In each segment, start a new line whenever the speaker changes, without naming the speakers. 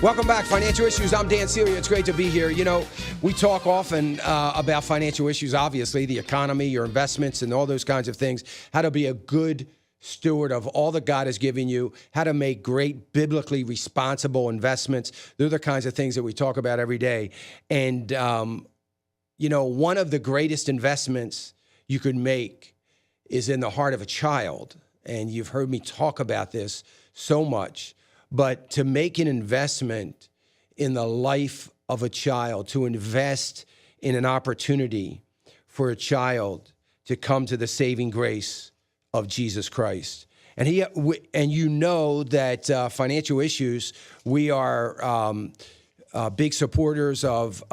Welcome back, Financial Issues. I'm Dan Celia. It's great to be here. You know, we talk often about financial issues, obviously, the economy, your investments, and all those kinds of things, how to be a good steward of all that God has given you, how to make great biblically responsible investments. They're the kinds of things that we talk about every day. And, you know, one of the greatest investments you could make is in the heart of a child. And you've heard me talk about this so much. But to make an investment in the life of a child, to invest in an opportunity for a child to come to the saving grace of Jesus Christ. And you know that Financial Issues, we are big supporters of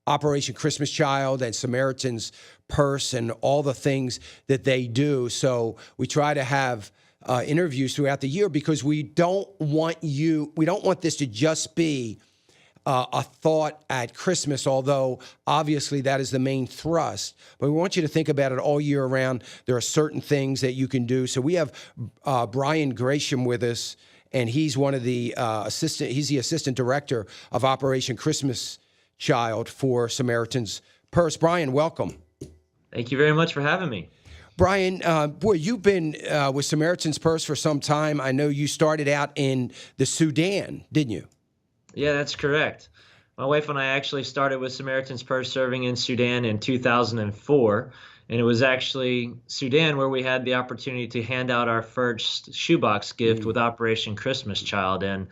Operation Christmas Child and Samaritan's Purse and all the things that they do. So we try to have interviews throughout the year because we don't want this to just be a thought at Christmas, although obviously that is the main thrust. But we want you to think about it all year round. There are certain things that you can do. So we have Brian Gresham with us, and he's one of the he's the assistant director of Operation Christmas Child for Samaritan's Purse. Brian, welcome.
Thank you very much for having me.
Brian, boy, you've been with Samaritan's Purse for some time. I know you started out in the Sudan, didn't you?
Yeah, that's correct. My wife and I actually started with Samaritan's Purse serving in Sudan in 2004. And it was actually Sudan where we had the opportunity to hand out our first shoebox gift with Operation Christmas Child. And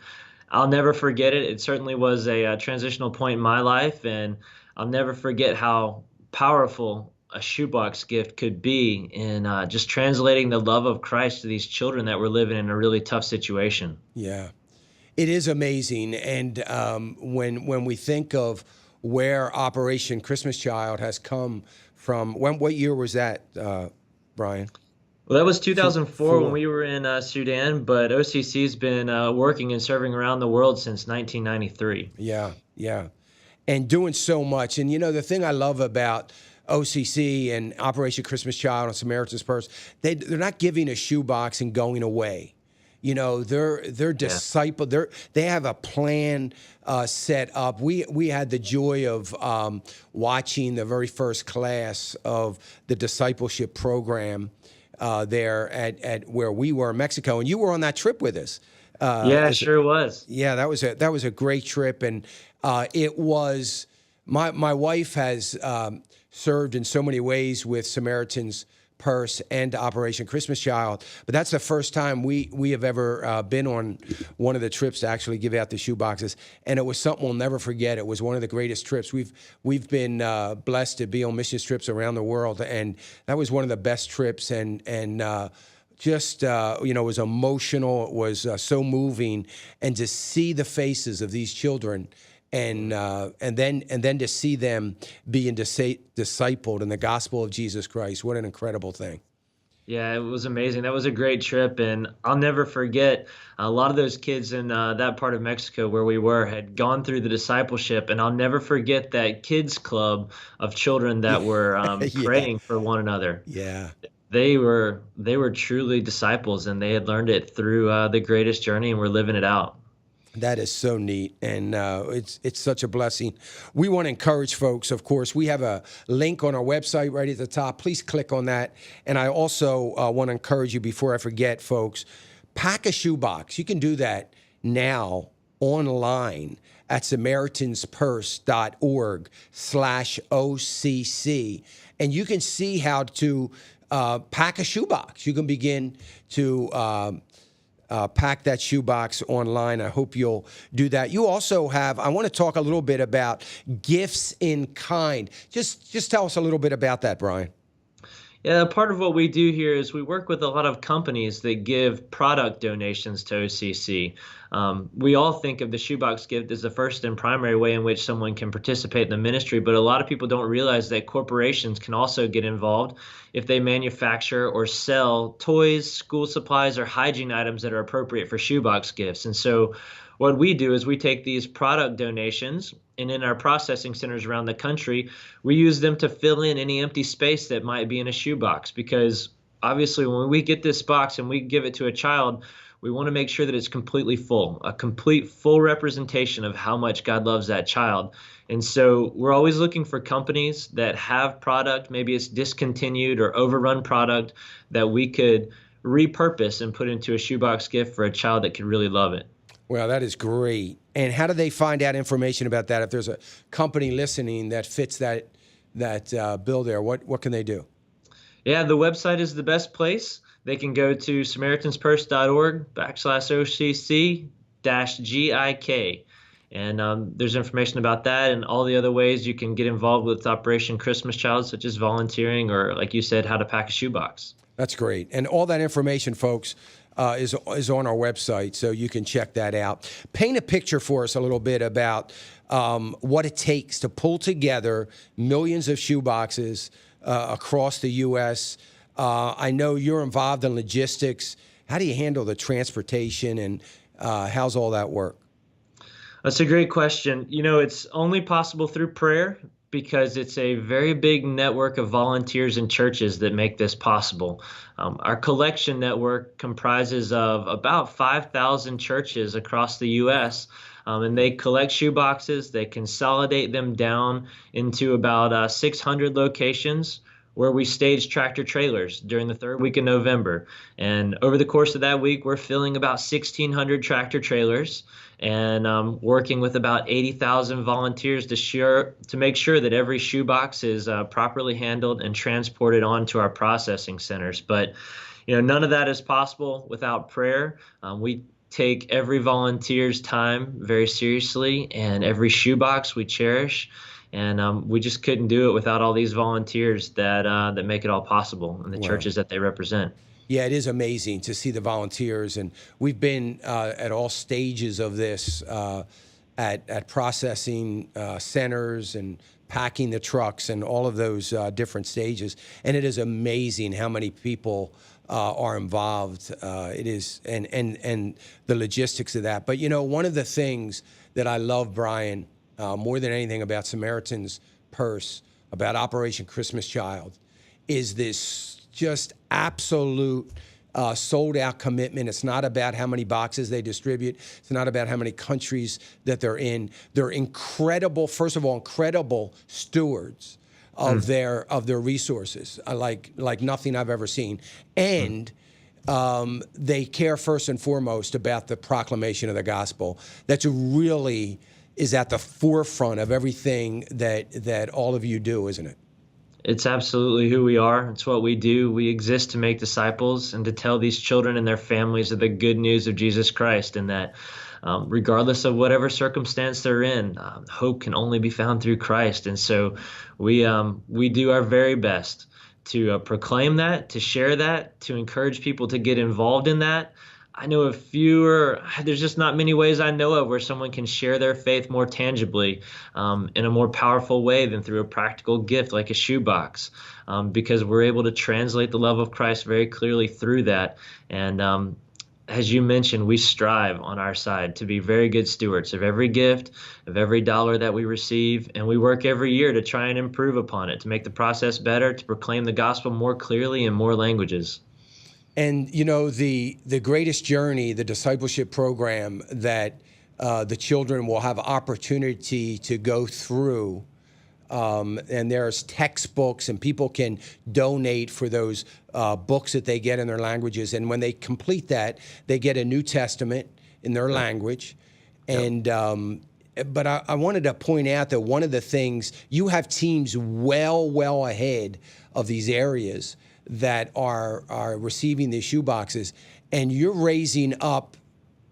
I'll never forget it. It certainly was a transitional point in my life. And I'll never forget how powerful a shoebox gift could be in just translating the love of Christ to these children that were living in a really tough situation.
Yeah, it is amazing. And when we think of where Operation Christmas Child has come from, what year was that, Brian?
Well, that was 2004 when we were in Sudan, but OCC's been working and serving around the world since 1993.
Yeah. And doing so much. And, you know, the thing I love about OCC and Operation Christmas Child and Samaritan's Purse, they're not giving a shoebox and going away. You know, they're disciple. They have a plan set up. We had the joy of watching the very first class of the discipleship program there at where we were in Mexico, and you were on that trip with us.
Yeah, sure was.
Yeah, that was a great trip, and it was my wife has served in so many ways with Samaritan's Purse and Operation Christmas Child, but that's the first time we have ever been on one of the trips to actually give out the shoe boxes, and it was something we'll never forget. It was one of the greatest trips. We've been blessed to be on mission trips around the world, and that was one of the best trips, and just you know, it was emotional. It was so moving, and to see the faces of these children. And then to see them being discipled in the gospel of Jesus Christ, what an incredible thing.
Yeah, it was amazing. That was a great trip, and I'll never forget a lot of those kids in that part of Mexico where we were had gone through the discipleship, and I'll never forget that kids club of children that were praying for one another.
Yeah.
They were truly disciples, and they had learned it through the greatest journey, and were living it out.
That is so neat, and it's such a blessing. We want to encourage folks, of course. We have a link on our website right at the top. Please click on that. And I also want to encourage you, before I forget, folks, pack a shoebox. You can do that now online at samaritanspurse.org/OCC, and you can see how to pack a shoebox. You can begin to pack that shoebox online. I hope you'll do that. You also have, I want to talk a little bit about gifts in kind. Just tell us a little bit about that, Brian.
Yeah, part of what we do here is we work with a lot of companies that give product donations to OCC. We all think of the shoebox gift as the first and primary way in which someone can participate in the ministry, but a lot of people don't realize that corporations can also get involved if they manufacture or sell toys, school supplies, or hygiene items that are appropriate for shoebox gifts. And so what we do is we take these product donations, and in our processing centers around the country, we use them to fill in any empty space that might be in a shoebox, because obviously when we get this box and we give it to a child, we want to make sure that it's completely full, a complete full representation of how much God loves that child. And so we're always looking for companies that have product, maybe it's discontinued or overrun product that we could repurpose and put into a shoebox gift for a child that could really love it.
Well, that is great. And how do they find out information about that? If there's a company listening that fits that bill there, what can they do?
Yeah, the website is the best place. They can go to SamaritansPurse.org/OCC-GIK. And there's information about that and all the other ways you can get involved with Operation Christmas Child, such as volunteering or, like you said, how to pack a shoebox.
That's great. And all that information, folks, is on our website, so you can check that out. Paint a picture for us a little bit about what it takes to pull together millions of shoeboxes across the U.S. I know you're involved in logistics. How do you handle the transportation, and how's all that work?
That's a great question. You know, it's only possible through prayer because it's a very big network of volunteers and churches that make this possible. Our collection network comprises of about 5,000 churches across the U.S., and they collect shoeboxes. They consolidate them down into about 600 locations where we stage tractor trailers during the third week of November. And over the course of that week, we're filling about 1,600 tractor trailers and working with about 80,000 volunteers to make sure that every shoebox is properly handled and transported onto our processing centers. But, you know, none of that is possible without prayer. We take every volunteer's time very seriously, and every shoebox we cherish. And we just couldn't do it without all these volunteers that make it all possible, and the churches that they represent.
Yeah, it is amazing to see the volunteers, and we've been at all stages of this at processing centers and packing the trucks and all of those different stages. And it is amazing how many people are involved. It is, and the logistics of that. But you know, one of the things that I love, Brian, more than anything about Samaritan's Purse, about Operation Christmas Child, is this just absolute sold out commitment. It's not about how many boxes they distribute. It's not about how many countries that they're in. They're incredible, first of all, incredible stewards of their resources, like nothing I've ever seen. And they care first and foremost about the proclamation of the gospel. That's really is at the forefront of everything that all of you do, isn't it?
It's absolutely who we are. It's what we do. We exist to make disciples and to tell these children and their families of the good news of Jesus Christ, and that regardless of whatever circumstance they're in, hope can only be found through Christ. And so we do our very best to proclaim that, to share that, to encourage people to get involved in that. I know there's just not many ways I know of where someone can share their faith more tangibly in a more powerful way than through a practical gift like a shoebox, because we're able to translate the love of Christ very clearly through that. And as you mentioned, we strive on our side to be very good stewards of every gift, of every dollar that we receive, and we work every year to try and improve upon it, to make the process better, to proclaim the gospel more clearly in more languages.
And, you know, the greatest journey, the discipleship program that the children will have opportunity to go through, and there's textbooks, and people can donate for those books that they get in their languages. And when they complete that, they get a New Testament in their language. And but I wanted to point out that one of the things, you have teams well ahead of these areas that are receiving these shoeboxes, and you're raising up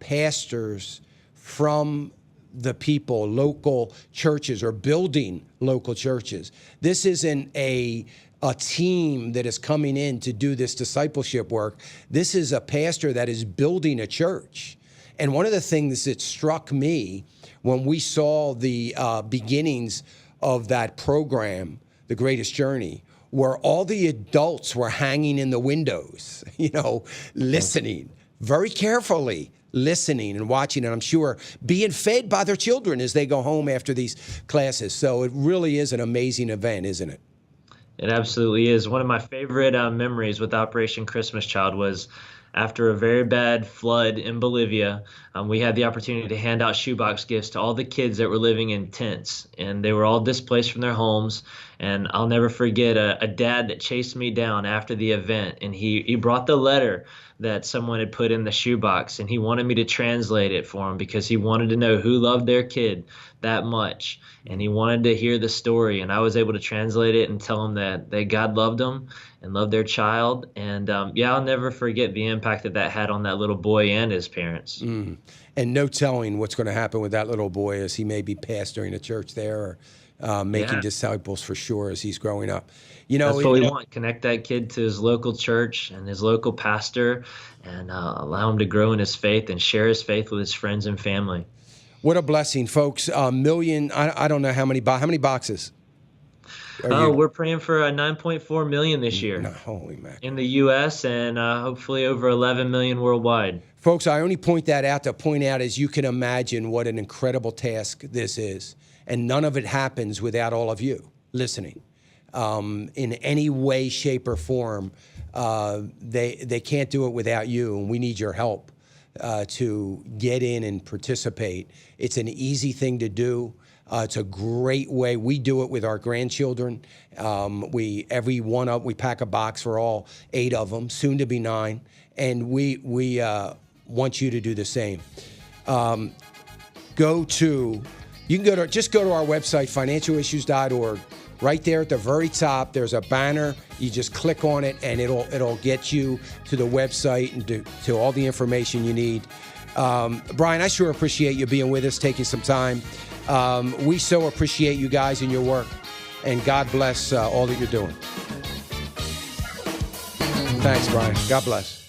pastors from the people, local churches, or building local churches. This isn't a team that is coming in to do this discipleship work. This is a pastor that is building a church. And one of the things that struck me when we saw the beginnings of that program, The Greatest Journey, where all the adults were hanging in the windows, you know, listening, very carefully listening and watching, and I'm sure being fed by their children as they go home after these classes. So it really is an amazing event, isn't it?
It absolutely is. One of my favorite memories with Operation Christmas Child was after a very bad flood in Bolivia. We had the opportunity to hand out shoebox gifts to all the kids that were living in tents, and they were all displaced from their homes. And I'll never forget a dad that chased me down after the event, and he brought the letter that someone had put in the shoebox, and he wanted me to translate it for him because he wanted to know who loved their kid that much, and he wanted to hear the story. And I was able to translate it and tell him that God loved them and loved their child. And yeah, I'll never forget the impact that had on that little boy and his parents.
And no telling what's going to happen with that little boy as he may be pastoring a church there or making disciples for sure as he's growing up. You know,
that's what we want. Connect that kid to his local church and his local pastor, and allow him to grow in his faith and share his faith with his friends and family.
What a blessing, folks. A million, I don't know how many boxes.
We're praying for 9.4 million this year.
No, holy mackerel.
In the U.S. and hopefully over 11 million worldwide.
Folks, I only point that out to point out as you can imagine what an incredible task this is. And none of it happens without all of you listening. In any way, shape, or form, they can't do it without you, and we need your help to get in and participate. It's an easy thing to do. It's a great way. We do it with our grandchildren. We pack a box for all 8 of them, soon to be 9, and we want you to do the same. You can just go to our website, financialissues.org. Right there at the very top, there's a banner. You just click on it, and it'll get you to the website and to all the information you need. Brian, I sure appreciate you being with us, taking some time. We so appreciate you guys and your work, and God bless all that you're doing. Thanks, Brian. God bless.